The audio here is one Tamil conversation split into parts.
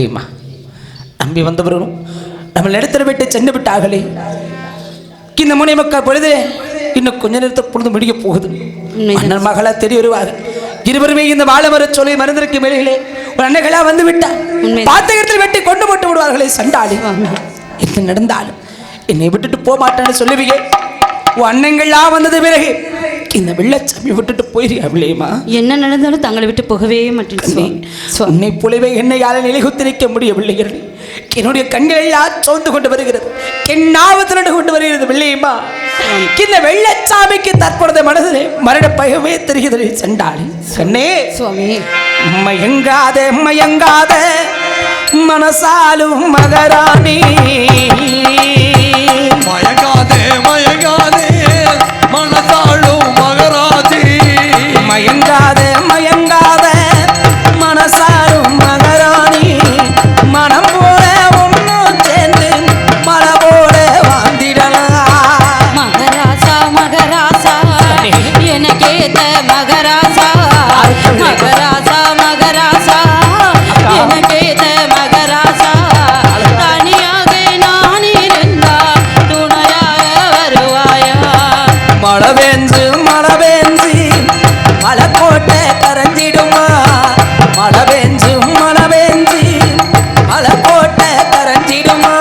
வெள்ளியம்மா, நம்பி வந்தவர்களும் நம்ம இடத்துல விட்டு சென்று விட்டார்களே. இந்த முனை மக்கள் பொழுது இன்னும் கொஞ்ச நேரத்தை பொழுது முடிய போகுது. அண்ணன் மகளா தெரிய வருவார். இருவருமே இந்த வாழை மர சொல்லி மருந்திற்கு மேலே ஒரு அன்னைகளா வந்து விட்டார். பார்த்த இடத்தில் வெட்டி கொண்டு போட்டு விடுவார்களே சண்டாளி. என்ன நடந்தாலும் என்னை விட்டுட்டு போக மாட்டேன்னு சொல்லுவீங்க. அண்ணங்கள்லாம் வந்தது பிறகு இந்த வெள்ளச்சாமி விட்டுட்டு போயிருக்கா பிள்ளையம்மா? என்ன நடந்தாலும் தங்களை விட்டு போகவே மாட்டேன். உன்னை போலவே என்னையால நிலைகுத்து நிற்க முடியவில்லைகள். என்னுடைய கண்கள் எல்லாம் சோர்ந்து கொண்டு வருகிறது, என்னாவத்திலிருந்து கொண்டு வருகிறது பிள்ளையம்மா. இந்த வெள்ளச்சாமிக்கு தற்பொழுது மனதிலே மரண பயமே தெரிகிறது சண்டாளி. கண்ணே சுவாமி, மயங்காத மயங்காத மனசாலும் மகராணி, மயங்காதே மயங்காதே மனசாலும் மகராஜி, மயங்காத மயங்காத மனசாலும் மகராணி, மனம் போல ஒன்னும் சேர்ந்து மலை போல வாழ்ந்திடலாம். மகராசா மகராசா எனக்கேத்த மகராசா, மகராசா மகராசா எனக்கேத்த மகராசா, தனியாக நான் இருந்தா துணையாக வருவாயா? மழவேஞ்சு மழவேஞ்சி மலைக்கோட்டை கரைஞ்சிடுமா, மழவேஞ்சு மழவேஞ்சி மலைக்கோட்டை கரைஞ்சிடுமா,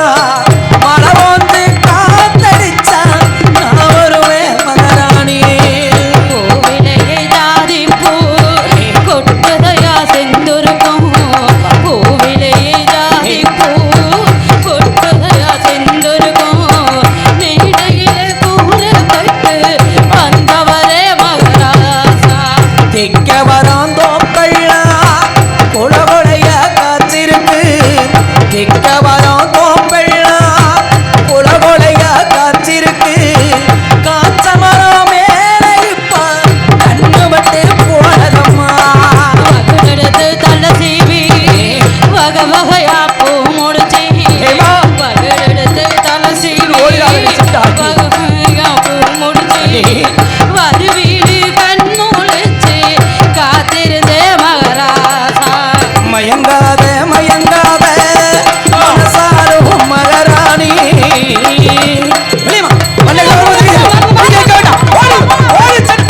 மழை வந்து காத்தடிச்சா நான் வருவேன் மகாராணி. கோவிலையை தாதிப்பூ கொட்டுதையா செந்துருக்கும், கோவிலையை தாதிப்பூ கொட்டுதையா செந்துருக்கும், நெய்டையில கூறப்பட்டு வந்தவரே மகராசா. திக்க வரோம் தோப்பள்ளா குளகுளைய காத்திருக்கு, திக்க வரோம் தோப்பள்ளா குளகுளைய காத்திருக்கு, காச்ச மரம் மேலே இப்ப கண்ணு பட்டு போனதம்மா. மகனெடுத்து தள்ள சீவி வகை வகையா பூ முடிச்சி, ஏம்மா? மகனெடுத்து தள்ள சீவி ஓடிடாதே, சித்தாடி. வகை வகையா பூ முடிச்சி, வருவீடு கண்முழிச்சு காத்திருந்தே மகராசா. மயங்காத மயங்காத மனசாரும் மகராணி. வெளியம்மா, மண்ணுக்கு வருவது இங்கே இருக்க வேண்டாம். ஓடு, ஓடு, சட்.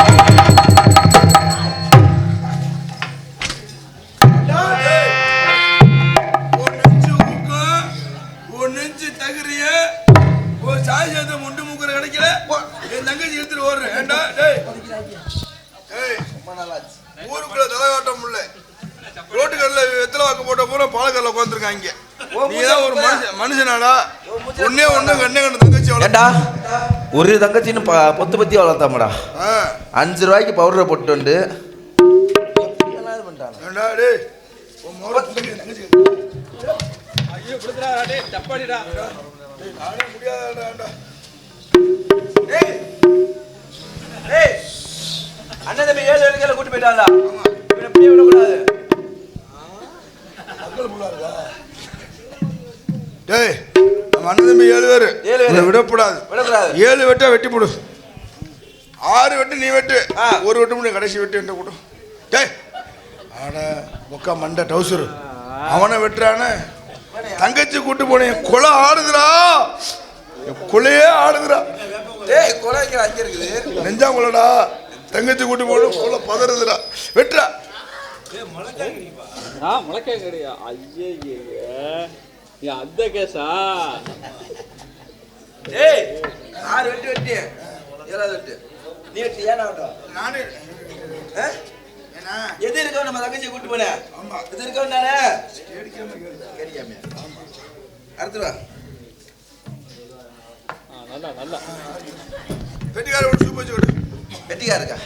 ஒரு நெஞ்சு தகுறிய ஒரு சாய் சேர்த்த முண்டு முக்குற கிடைக்கல, என் தங்கச்சி எடுத்துட்டு ஓடுறேன். ஏண்டா டேய், ஊருக்குள்ள தலைகாட்டம் இல்லை, ரோட்டுக்கடல வெத்தலை வாக்கு போட்ட பூரா பாலக்கல்ல உட்காந்துருக்காங்க. நீதான் ஒரு மனுஷனாடா? ஒன்னே ஒண்ணு கண்ணே கண்ணு தங்கச்சி ஏண்டா ஒரு தங்கச்சின்னு பொத்து பத்தி வளர்த்தாமடா. 5 ரூபாய்க்கு பவுடரை போட்டு வந்து ஏண்டா டேய், உன் மோர தங்கச்சி ஐயோ விடுடா டேய், தப்பாடிடா டேய், நானே முடியாதடா. ஏய் ஏய் அண்ணன் தம்பி 7 வரைக்கும் கூட்டி போயிட்டாங்களா? இவனை இப்படியே விடக்கூடாது. அக்கல் புள்ளா இருக்கா? டேய், நம்ம அண்ணன் தம்பி 7 பேரு, விடக்கூடாது. 7 வெட்டா வெட்டி போடு. 6 வெட்டு நீ வெட்டு, ஒரு வெட்டு முடியும், கடைசி வெட்டு என்ன கூட்டம். டேய் ஆட முக்கா மண்டை டவுசரு அவனை வெட்டுறானே. தங்கச்சி கூட்டு போனேன், கொலை ஆடுதுடா, கொலையே ஆடுதுடா. ஏய் கொலைக்கு அங்க இருக்குது நெஞ்சா கொலைடா, தங்கச்சி கூட்டு போன கொலை பதறுதுடா, வெட்டுறா. முளைக்கறியா? ஐயே அந்த கேஸா? ஏய் 6 வெட்டு வெட்டி 7வது வெட்டு நீ வெட்டி ஏனா வந்தா நானே எது இருக்கோ நம்ம தங்கச்சி கூட்டி போனே. ஆமா எது இருக்கோ நானே கேடிக்காம ஆமா அடுத்து வா. நல்லா நல்லா வெட்டிக்கார ஒரு சூப் வச்சு கொடு. வெட்டிக்கார இருக்கா?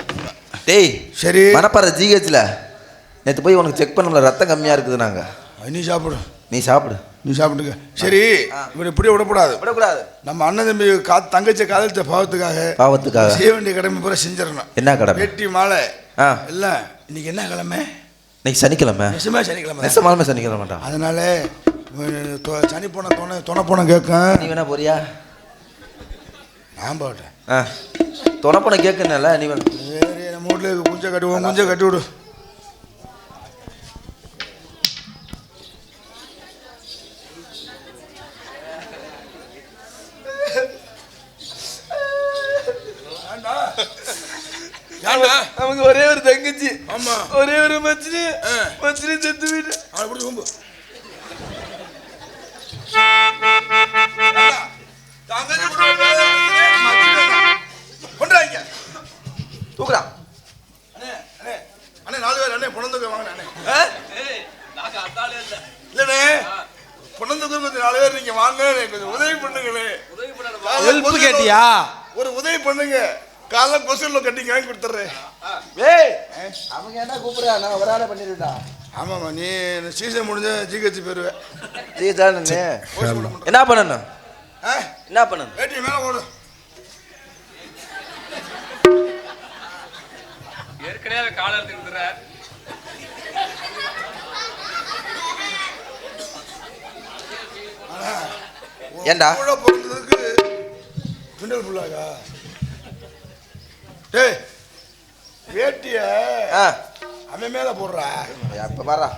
டேய் சரி, மணப்பாறை ஜிஹெச்ல நேற்று போய் உனக்கு செக் பண்ணல, ரத்தம் கம்மியா இருக்குது. நாங்க நீ சாப்பிடு, நீ சாப்பிடு, நீ சாப்பிட்டுக்க. சரி, இவரை இப்படியே விடக்கூடாது, விடக்கூடாது. நம்ம அண்ணன் தம்பி தங்கச்சி காதலித்த பாவத்துக்காக செய்ய வேண்டிய கடமை பூரா செஞ்சிடணும். என்ன கடமை? வெட்டி மாலை எல்லாம். இன்னைக்கு என்ன கிழமை? இன்னைக்கு சனிக்கிழமை. நிஜமா சனிக்கிழமை? நெசமாலுமே சனிக்கிழமைடா. அதனால சனி போன துணை போன கேட்கும். நீ வேணா போறியா? நான் போட்டேன். துணை போன கேட்கணும்ல நீ வேணும். சரி, நம்ம வீட்டில் குஞ்சை கட்டுவோம், குஞ்சை கட்டி விடு. நமக்கு ஒரே ஒரு தங்கச்சி. ஆமா. ஒரே ஒரு மச்சினி. மச்சினி செத்து போயிட்டு. அவனை பிடிச்சி கொம்பு. தங்கச்சி கொண்டாங்க. தூக்குறான். அண்ணே அண்ணே அண்ணே 4 பேர் அண்ணே பொண்ணந்துக்க வாங்க அண்ணே. இல்லண்ணே பொண்ணந்துக்க கொஞ்சம் 4 பேர் நீங்க வாங்க கொஞ்சம் உதவி பண்ணுங்களே. ஹெல்ப் கேட்டியா? ஒரு உதவி பண்ணுங்க. காலைல கொசுல கட்டி வாங்கி கொடுத்துறேன். ஏய் அவங்க என்ன கூப்பிடுறா? நான் ஒரு ஆளை பண்ணிருடா. ஆமாம்மா நீ சீசன் முடிஞ்ச ஜிஹெச் போயிருவேன். என்ன பண்ணணும்? என்ன பண்ணணும்? வேட்டி மேலே போடு. ஏற்கனவே காலத்துக்கு ஏண்டா கூட பிறந்ததுக்கு கிண்டல் புள்ளாக்கா. டேய் வேட்டிய அவன் மேல போடுறா. இப்ப பாரா.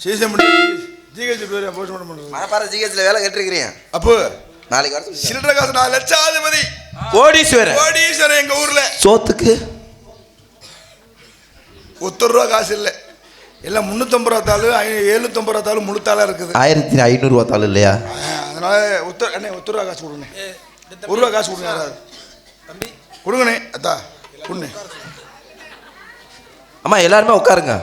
சீசன் முடிஞ்சு ஜிஹெச் போயிருவேன். போஸ்ட்மார்ட்டம் பண்ணுறது. மணப்பாறை ஜிஹெச்ல வேலை கேட்டிருக்கிறீங்க. அப்போ நாளைக்கு வர சில்லறை காசு 4 லட்சாதிபதி கோடீஸ்வரன். கோடீஸ்வரன் எங்க ஊர்ல. சோத்துக்கு ₹1 காசு இல்லை. எல்லாம் 350 ரூபா தாள் 750 ரூபா தாள் முழுத்தாளா இருக்குது. 1500 தாள் இல்லையா? அதனால அண்ணே ₹1 காசு கொடுங்க. ₹1 காசு கொடுங்க. யாராவது தம்பி கொடுங்கண்ணே. அத்தா கொடுங்க. அம்மா எல்லாருமே உட்காருங்க.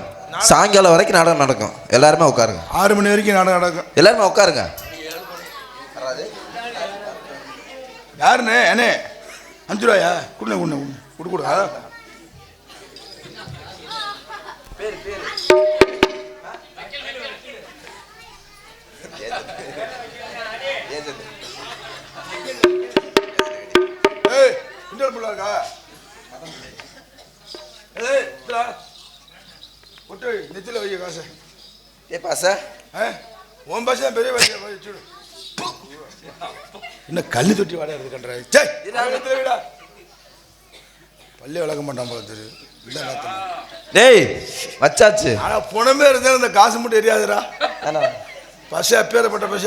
சாயங்காலம் வரைக்கும் நாடகம் நடக்கும். எல்லாருமே உட்காருங்க. 6 மணி வரைக்கும் நாடகம் நடக்கும். எல்லாருமே உட்காருங்க. யாருண்ணே? அண்ணே 5 ரூபாயா? கொடுங்க கொடுங்க கொடு கொடு. ஏய் கிண்டல் புள்ளாக்கா. ஏய் ஒட்டு நெத்தில வைக்க காசு. ஏ பாசா உன் பாசா பெரிய வச்சுடு. இன்னும் கல்லு தொட்டி வாடகை எடுத்து கட்டுறாரு. சே விடா பள்ளி விளக்க மாட்டான் போல தெரியுது. டேய் வச்சாச்சு. ஆனா புனமே இருந்தாலும் இந்த காசு மட்டும் எரியாதுடா. பச அப்பேறப்பட்ட பச.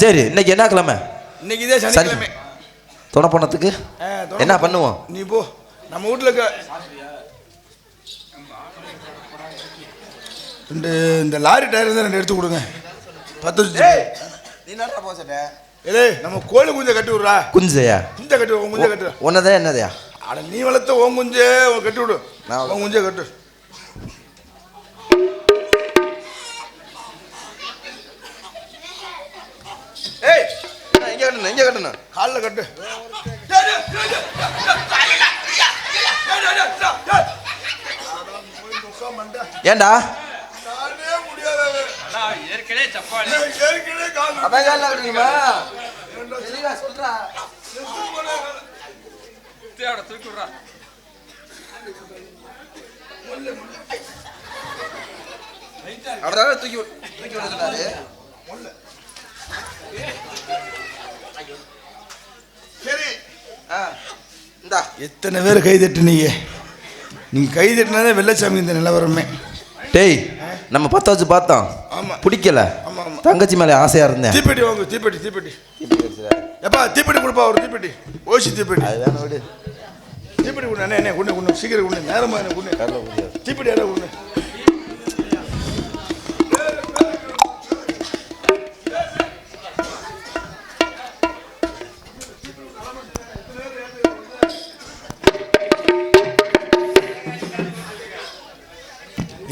சரி இன்னைக்கு என்ன கிழமை? இன்னைக்கு இதே சனிக்கிழமை. துணை போனதுக்கு என்ன பண்ணுவோம்? நீ போ. நம்ம வீட்டுல இந்த லாரி டயர் இருந்தா 2 எடுத்து கொடுங்க. 10 நம்ம கோழி குஞ்சை கட்டி விடுறா. குஞ்சையா? குஞ்சை கட்டி உன் குஞ்சை கட்டு. உன்னதான் என்னதையா? அட நீ வளர்த்த உன் குஞ்சே கட்டி விடு. உன் குஞ்சை கட்டு. ஏய் இங்க கட்டணும் இங்க கட்டணும். காலில் கட்டு. ஏண்டா ஏற்கனவே சப்பாளி தூக்கி விடுறா. தூக்கி விடுறாரு. சரி இந்தா எத்தனை பேர் கை தட்டுனீங்க? நீங்க கை தட்டினாலே வெள்ளச்சாமி இந்த நிலவரமே. டேய் நம்ம 10 வச்சு பார்த்தோம். ஆமா பிடிக்கல. ஆமா ஆமா தங்கச்சி மேலே ஆசையா இருந்தேன். தீப்பெட்டி வாங்க. தீப்பெட்டி எப்பா தீப்பெட்டி கொடுப்பா. ஒரு தீப்பெட்டி ஓசி தீப்பெட்டி. அது வேணும் விடு. தீப்பெட்டி கொண்டு அண்ணே கொண்டு சீக்கிரம் கொண்டு. நேரமா என்ன கொண்டு தீப்பெட்டி யாரா கொண்டு.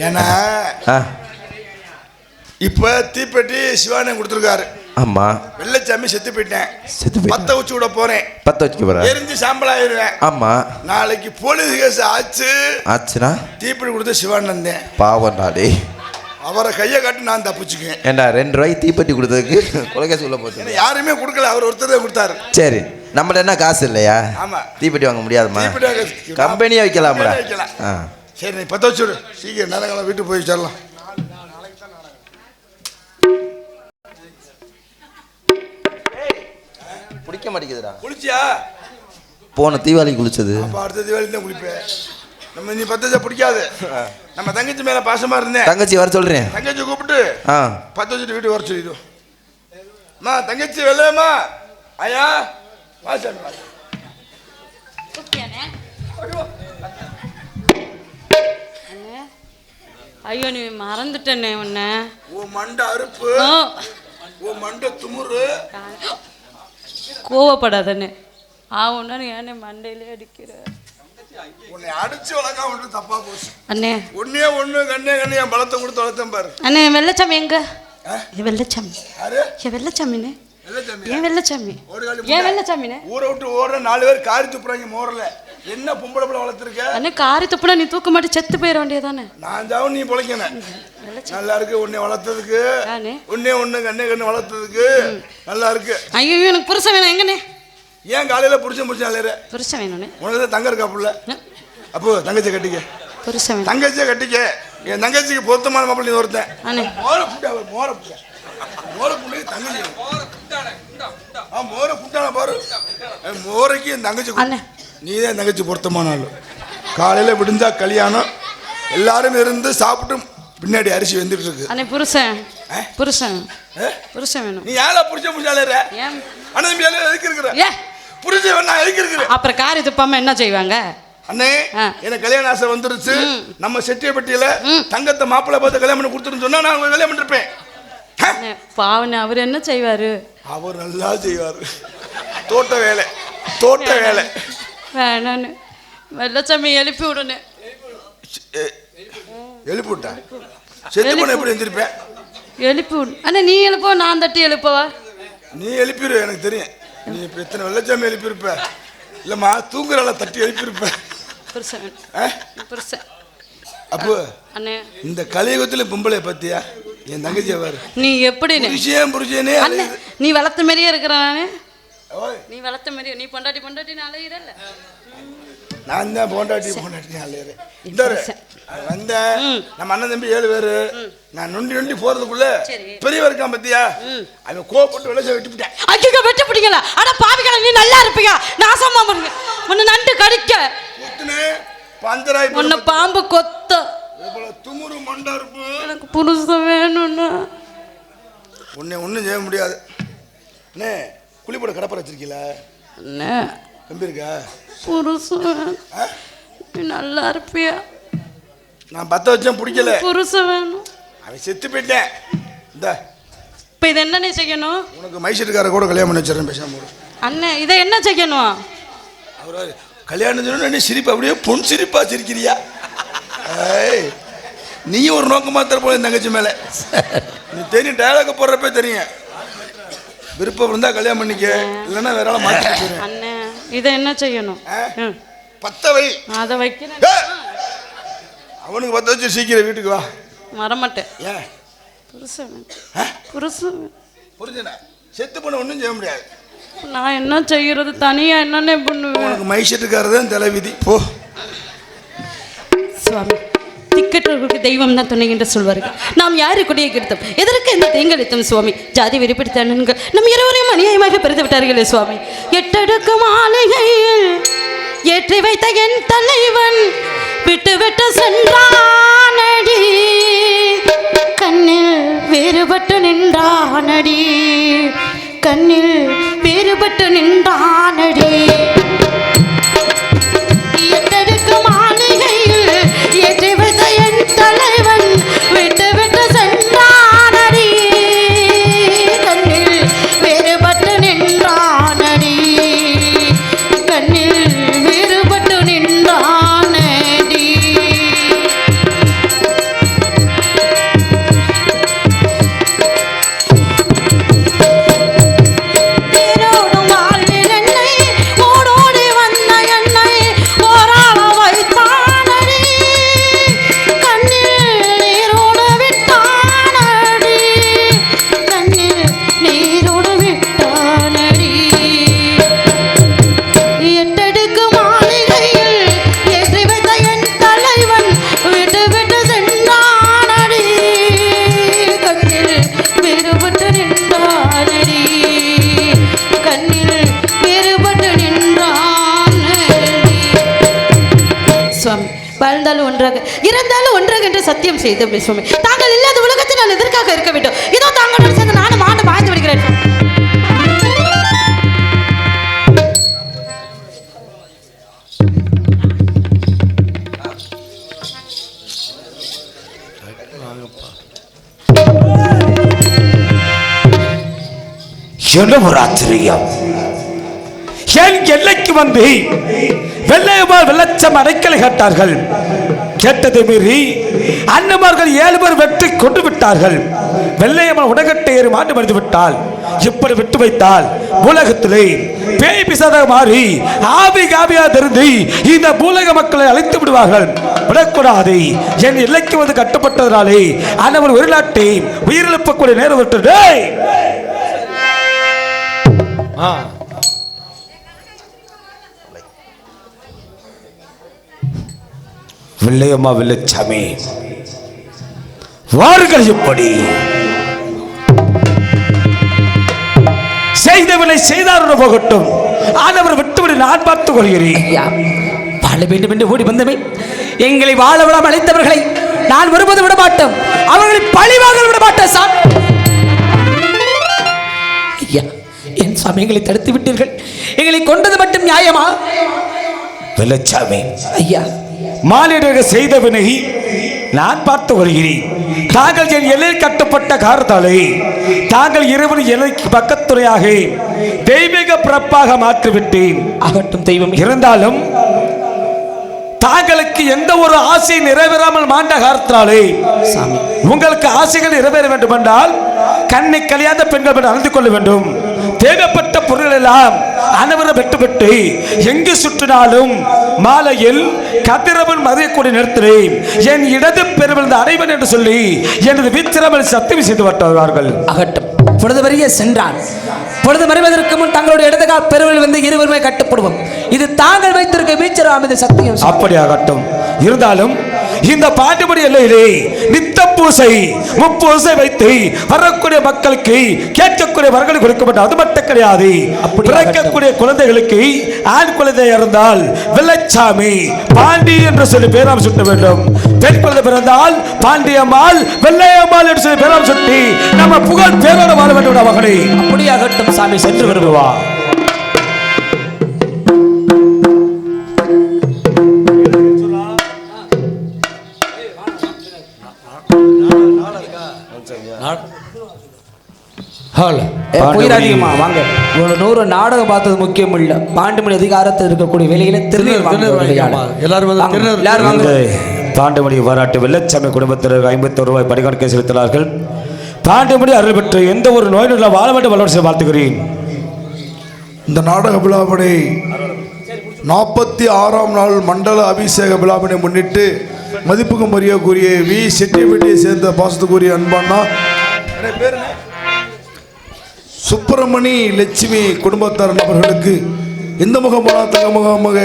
ஏன்னா இப்ப தீப்பெட்டி சிவானே கொடுத்துருக்காரு. ஆமா வெள்ளச்சாமி செத்து போயிட்டேன். செத்து போய் 10 வச்சு விட போறேன். 10 வச்சுக்க போறேன். எரிஞ்சு சாம்பல் ஆயிடுவேன். ஆமா நாளைக்கு போலீஸ் கேஸ் ஆச்சுன்னா தீப்பெட்டி கொடுத்து சிவான் வந்தேன். பாவம் டாடி. அவரை கையை காட்டி நான் தப்பிச்சுக்குவேன். ஏண்டா 2 ரூபாய்க்கு தீப்பெட்டி கொடுத்ததுக்கு கொலைகாசு உள்ள போச்சு. யாருமே கொடுக்கல. அவர் ஒருத்தர் தான் கொடுத்தாரு. சரி நம்மள என்ன காசு இல்லையா? ஆமா தீப்பெட்டி வாங்க முடியாதுமா? கம்பெனியா வைக்கலாம்ல. சரி நீ 10 வச்சுடு. சீக்கிரம் நேரங்களா வீட்டுக்கு போய் சேரலாம். பிடிக்க மாட்டேங்குதுடா. குளிச்சியா? போன தீபாவளி குளிச்சது. அப்போ அடுத்த தீபாவளி தான் குளிப்பேன். நம்ம நீ பத்து வச்சா பிடிக்காது. நம்ம தங்கச்சி மேலே பாசமாக இருந்தேன். தங்கச்சி வர சொல்கிறேன். தங்கச்சி கூப்பிட்டு ஆ பத்து வச்சுட்டு வீட்டுக்கு வர சொல்லிடுவோம். அம்மா தங்கச்சி வெள்ளையம்மா ஐயா வா சாமி வா. ஐயோ நீ மறந்துட்டேனே உன்னை. ஓ மண்டை அறுப்பு, ஓ மண்டை துமுறு. கோவப்படாதண்ணே. ஆவுன்னா நீ ஏன்னே மண்டையிலே அடிக்கிற. உன்னை அடிச்சு வளர்க்காம விட்டு தப்பா போச்சு அண்ணே. ஒன்னே ஒண்ணு கண்ணே கண்ணே என் பலத்தை கொடுத்து வளர்த்தேன் பாரு. அண்ணே வெள்ளச்சாமி எங்க? வெள்ளச்சாமி. யாரு? ஏன் வெள்ளச்சாமிண்ணே? வெள்ளச்சாமி. ஏன் வெள்ளச்சாமி? ஒரு காலி ஏன் வெள்ளச்சாமிண்ணே? ஊரை விட்டு ஓடுற 4 பேர் காரி துப்புறாங்க மோரல. என்ன பொம்பளை பிள்ளை வளர்த்துருக்க? அண்ணே காரி துப்புனா நீ தூக்க மாட்டி செத்து போயிட வேண்டியதானே. நான் ஜாவும் நீ பொழைக்கணும். நல்லா இருக்கு உன்னை வளர்த்ததுக்கு. ஒன்னே ஒண்ணு கண்ணே கண்ணு வளர்த்ததுக்கு நல்லா இருக்கு. ஐயோ எனக்கு புருஷன் வேணும். எங்கண்ணே? ஏன் காலையில புடிச்ச அலையிற? புருஷன் வேணும்ண்ணே. உனக்கு தங்க இருக்கா புள்ள? அப்போ தங்கச்சி கட்டிக்க. புருஷன் வேணும். தங்கச்சியை கட்டிக்க. என் தங்கச்சிக்கு பொருத்தமான மாப்பிள்ளை நீ ஒருத்தன். அண்ணே மோர புண்டா மோர புண்டா மோர புண்டை தங்கச்சி. மோர புண்டான பாரு. மோரைக்கு என் தங்கச்சி. அண்ணே நீ தான் தங்கச்சி பொருத்தமான ஆளு. காலையில் விடுந்தா கல்யாணம் எல்லாரும் இருந்து சாப்பிட்டு பின்னாடி அரிசி வந்துட்டு இருக்கு. அண்ணே புருஷன் புருஷன் புருஷன் வேணும். நீ யாரா புடிச்சாலே ஏன் அண்ணன் தம்பி எதுக்கு இருக்கிற? ஏ புரிஞ்ச வேணா எதுக்கு இருக்கிற? அப்புறம் காரி துப்பாம என்ன செய்வாங்க? அண்ணே எனக்கு கல்யாண ஆசை வந்துருச்சு. நம்ம செட்டியப்பட்டியில தங்கத்தை மாப்பிள்ளை பார்த்து கல்யாணம் பண்ணி கொடுத்துருன்னு சொன்னா நான் கல்யாணம் பண்ணிருப்பேன். பாவனே அவர் என்ன செய்வாரு? அவர் நல்லா செய்வாரு. தோட்ட வேலை தோட்ட வேலை. வேணான்னு வெள்ளச்சாமி எழுப்பி விடனே. எழுப்பி விட்டா செத்து பண்ண எப்படி எழுந்திருப்பேன்? எழுப்பி விடு. அண்ணா நீ எழுப்போ நான் தட்டி எழுப்பவா? நீ எழுப்பிடு எனக்கு தெரியும். நீ இப்போ எத்தனை வெள்ளச்சாமி எழுப்பியிருப்ப. இல்லைம்மா தூங்குறால தட்டி எழுப்பியிருப்ப. புருஷன் புருஷன். அப்போ அண்ணே இந்த கலியுகத்தில் பொம்பளை பத்தியா என் தங்கச்சியை பாரு. நீ எப்படி புருஷனே அண்ணே நீ வளர்த்த மாதிரியே இருக்கிற நானே. நீ வளர்த்த மாதிரியே நீ பொண்டாட்டி பொண்டாட்டி அலையிறல்ல. நான் தான் பொண்டாட்டி அலையிறேன். இந்த வந்தேன் நம்ம அண்ணன் தம்பி 7 பேரு. நான் நொண்டி போறதுக்குள்ள பெரியவர் இருக்கான் பத்தியா அவன் கோவப்பட்டு வெள்ளச்ச வெட்டிவிட்டேன். அங்க வெட்ட பிடிக்கல. ஆனா பாவிகள நீ நல்லா இருப்பீங்க. நாசமா போறீங்க. உன்னை நண்டு கடிக்க கொத்துனே பந்தராய் உன்னை பாம்பு கொத்த இவ்வளவு துமுறு மண்டா இருப்பு. எனக்கு புருஷன் வேணும்னா உன்னை ஒன்றும் செய்ய முடியாது. அண்ணே குளிப்பட கடப்பற வச்சிருக்கீல? அண்ணே தம்பி இருக்கா? புருஷன் நீ நல்லா இருப்பியா? நான் 10 வச்சேன் பிடிக்கல. புருஷன் வேணும். அவன் செத்து போயிட்டேன். இந்த இப்போ இது என்ன நீ செய்யணும்? உனக்கு மைசூர்கார கூட கல்யாணம் பண்ணி வச்சிடறேன் பேசாம. அண்ணே இதை என்ன செய்யணும்? அவர் கல்யாணம் சொன்ன சிரிப்பு அப்படியே பொன் சிரிப்பா சிரிக்கிறியா? நீ ஒரு நோக்கமா தரப்போ என் தங்கச்சி மேல நீ தெரியும். டயலாக போடுறப்ப தெரியும். விருப்பம் இருந்தா கல்யாணம் பண்ணிக்க, இல்லைன்னா வேற ஆளை மாற்றி. அண்ணே இதை என்ன செய்யணும்? 10 வை. அதை வைக்கிறேன். அவனுக்கு 10 வச்சு சீக்கிரம் வீட்டுக்கு வா. வரமாட்டேன். ஏன்? புருஷன் புருஷன் புரிஞ்சுனா செத்து பண்ண ஒன்றும் செய்ய முடியாது. நான் என்ன செய்யறது? தனியா என்னென்ன பண்ணுவேன்? உனக்கு மைசூர்காரர் தான் தலைவிதி. போ சுவாமி. திக்கற்றவர்களுக்கு தெய்வம் தான் துணை என்று சொல்வார்கள். நாம் யாரு கொடியை கெடுத்தோம்? எதற்கு இந்த தேங்கெடுத்தோம் சுவாமி? ஜாதி வெறிப்பிடித்த அண்ணன்கள் நம் இருவரையும் அநியாயமாக பிரித்து விட்டார்களே சுவாமி. 8 அடுக்கு மாளிகையில் ஏற்றி வைத்த என் தலைவன் விட்டு விட்டு சென்றானடி. கண்ணில் வேறுபட்டு நின்றானடி. கண்ணில் வேறுபட்டு நின்றானடி. 8 அடுக்கு மாளிகையில் ஏற்றி வைத்த என் தலைவன் விட்டு விட்டு சென்றானடி. கண்ணில் வேறுபட்டு நின்றானடி. கண்ணில் வேறுபட்டு நின்றானடி. தேரோடும் வாழ்வில் என்னை ஒன்றாக இருந்தாலும் ஒன்றாக என்று சத்தியம் செய்தோம் சுவாமி. தாங்கள் இல்லாத உலகத்தில் நான் எதற்காக இருக்க வேண்டும்? இதோ தாங்களோடு சேர்ந்து நானும் ஆண்டு வாழ்ந்து விடுகிறேன். என் எல்லைக்கு வந்து வெள்ளையமால் வெள்ளச்சம் அடைக்கலை கேட்டார்கள். கேட்டதை மீறி அண்ணமார்கள் 7 பேர் வெற்றி கொண்டு விட்டார்கள். வெள்ளையம்மாள் உடகட்டை ஏறி மாண்டு மறைந்து விட்டால், இப்படி விட்டு வைத்தால் உலகத்திலே பேய் பிசாதாக மாறி ஆவி காவியா தெரிந்து இந்த பூலக மக்களை அழைத்து விடுவார்கள். விடக்கூடாது. என் எல்லைக்கு வந்து கட்டப்பட்டதனாலே அண்ணவர் ஒரு நாட்டை உயிரிழப்பக்கூடிய நேரம் விட்டு வெள்ளையம்மா வெள்ளச்சாமி வார்கள் எப்படி செய்தவனை செய்தார் போகட்டும், ஆனவர் விட்டுவிடு, நான் பார்த்துக் கொள்கிறேன். வாழ வேண்டும் என்று ஓடி வந்தவை எங்களை வாழ விடாமல் அழைத்தவர்களை நான் வருவது விட மாட்டோம். அவர்களை பழிவாங்க விட மாட்டேன் சாமி. ஐயா, என் சாமி எங்களை தடுத்து விட்டீர்கள். எங்களை கொண்டது மட்டும் நியாயமா? வெள்ளச்சாமி ஐயா, மானிடக செய்தவனை நான் பார்த்து வருகிறேன். தாங்கள் என் எல்லையில் கட்டப்பட்ட காரணத்தாலே தாங்கள் இறைவன் எல்லைக்கு பக்கத்துறையாக தெய்வீக பிறப்பாக மாற்றிவிட்டேன். ஆகட்டும் தெய்வம். இருந்தாலும் தாங்களுக்கு எந்த ஒரு ஆசை நிறைவேறாமல் மாண்ட காரணத்தாலே சாமி உங்களுக்கு ஆசைகள் நிறைவேற வேண்டும் என்றால் கண்ணை கலியாத பெண்கள் அறிந்து கொள்ள வேண்டும். தேவைப்பட்ட பொருள் எல்லாம் அனைவரும் பெற்றுவிட்டு எங்கு சுற்றினாலும் மாலையில் கதிரவன் மறையக்கூடிய நேரத்திலே என் இடது பெருவிழுந்து அடைவன் என்று சொல்லி எனது வீச்சிரமல் சத்தியம் செய்து வருவார்கள். அகட்டும். பொழுது வரைய சென்றான். பொழுது மறைவதற்கு முன் தங்களுடைய இடது கால் பெருவில் வந்து இருவருமே கட்டுப்படுவோம். இது தாங்கள் வைத்திருக்க வீச்சராமது சத்தியம். அப்படி ஆகட்டும். இருந்தாலும் இந்த பாட்டுபடி எல்லையிலே நித்தம் பூசை முப்பூசை வைத்து வரக்கூடிய மக்களுக்கு கேட்கக்கூடிய வரங்களை கொடுக்கப்பட்ட அது மட்டும் கிடையாது. பிறக்கக்கூடிய குழந்தைகளுக்கு ஆண் குழந்தை இருந்தால் வெள்ளச்சாமி பாண்டி என்று சொல்லி பேராம் சுட்ட வேண்டும். பெண் குழந்தை பிறந்தால் பாண்டியம்மாள் வெள்ளையம்மாள் என்று சொல்லி பேராம் சுட்டி நம்ம புகழ் பேரோட வாழ வேண்டும். மகனே அப்படியாகட்டும் சாமி, சென்று வருவா. வாங்க. 100 நாடகம் பார்த்தது முக்கியம் இல்ல, பாண்டுமணி அதிகாரத்தில் இருக்கக்கூடிய வேலையில பாண்டுமணி பாராட்டு வெள்ளச்சாமி குடும்பத்தினர் 51 ரூபாய் பரிகாணிக்கை செலுத்தினார்கள். பாண்டுமணி அருள் பெற்று எந்த ஒரு நோயிலுள்ள வாழ வேண்டும் வளர்ச்சி வாழ்த்துகிறேன். இந்த நாடக விழாவினை 46ஆம் நாள் மண்டல அபிஷேக விழாவினை முன்னிட்டு மதிப்புக்கு மரியாதைக்குரிய வி செட்டிப்பட்டியை சேர்ந்த பாசத்துக்குரிய அன்பானா பேர் சுப்பிரமணி லட்சுமி குடும்பத்தார் நபர்களுக்கு இந்த முகமாக தங்க முகமாக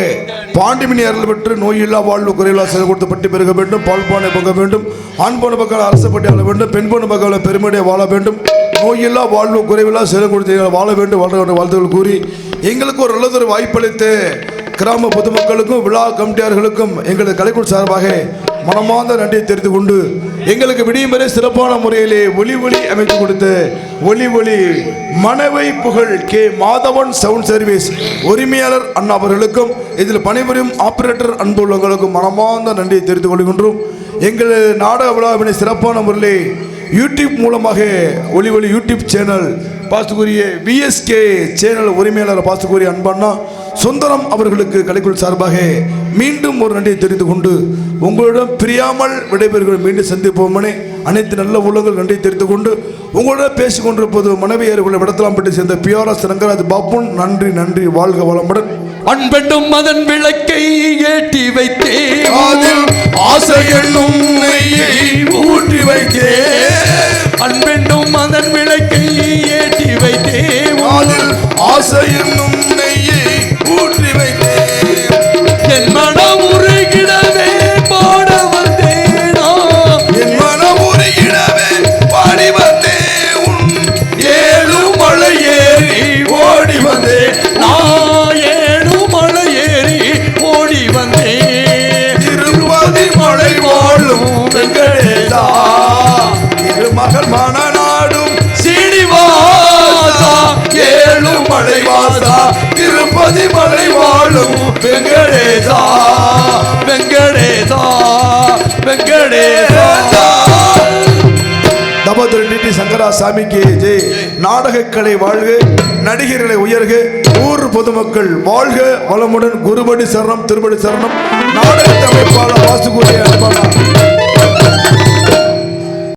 பாண்டிமணி அருள் பெற்று நோயில்லா வாழ்வு குறையில்லா செயல் கொடுத்து பட்டி பெருக வேண்டும். பால்பானை பக்க வேண்டும். ஆண் போன பக்கம் அரசப்பட்டி ஆள வேண்டும். பெண் போன பக்கம் பெருமையை வாழ வேண்டும். நோயில்லா வாழ்வு குறைவில்லா செயல் கொடுத்து வாழ வேண்டும். வாழ்த்துக்கள் கூறி எங்களுக்கு ஒரு நல்லதொரு வாய்ப்பளித்து கிராம பொதுமக்களுக்கும் விழா கமிட்டியார்களுக்கும் எங்களது கலைக்குழு சார்பாக மனமார்ந்த நன்றியை தெரிந்து கொண்டு எங்களுக்கு விடியும் வரை சிறப்பான முறையிலே ஒளி அமைத்து கொடுத்து ஒளி மனைவை புகழ் கே மாதவன் சவுண்ட் சர்வீஸ் உரிமையாளர் அண்ணா அவர்களுக்கும் இதில் பணிபுரியும் ஆபரேட்டர் அன்புள்ளவர்களுக்கும் மனமார்ந்த நன்றியை தெரிந்து கொள்கின்றோம். எங்கள் நாடக விழாவினை சிறப்பான முறையிலே யூடியூப் மூலமாக ஒளி யூடியூப் சேனல் பாஸ்துக்குரிய விஎஸ்கே சேனல் உரிமையாளர் பாஸ்துக்குரிய அன்பண்ணா சுந்தரம் அவர்களுக்கு கலைக்குழு சார்பாக மீண்டும் ஒரு நன்றியை தெரிந்து கொண்டு உங்களிடம் பிரியாமல் விடைபெறுகிறோம். மீண்டும் சந்திப்போமனே. அனைத்து நல்ல உள்ளங்கள் நன்றியை தெரிந்து கொண்டு உங்களிடம் பேசிக் கொண்டிருப்பது மனைவியர்களை விடத்தலாம்பட்டு சேர்ந்த பிஆர்எஸ் ரங்கராஜ் பாப்புன். நன்றி. வாழ்க வளமுடன். அன்பெண்டும் மதன் விளக்கை ஏற்றி வைத்தே ஆசை என்னும் நெய்யை ஊற்றி வைத்தே. அன்பெண்டும் மதன் விளக்கை ஏற்றி வைத்தே ஆசை என்னும் நெய்யை ஊற்றி வைத்தே. என் மனம் உருகிடவே பாட வந்தேனோ, என் மனம் உருகிடவே பாடி வந்தேன். உன் ஏழு மலை ஏறி ஓடி வந்தேன். நான் ஏழு மலை ஏறி ஓடி வந்தேன். திருப்பதி மலை மணநாடும் சீனிவாசா ஏழு மலைவாசா திருப்பதி மலை வாழும் வெங்கடேசா வெங்கடேசா வெங்கடேசா. தபோதர டிடி சங்கரா சாமிக்கு ஜெய். நாடகக்கலை வாழ்க, நடிகர்களை உயர்க, ஊர் பொதுமக்கள் வாழ்க வளமுடன். குருபடி சரணம், திருபடி சரணம். நாடக அமைப்பாளர் வாசுகுரிய அன்பாளர்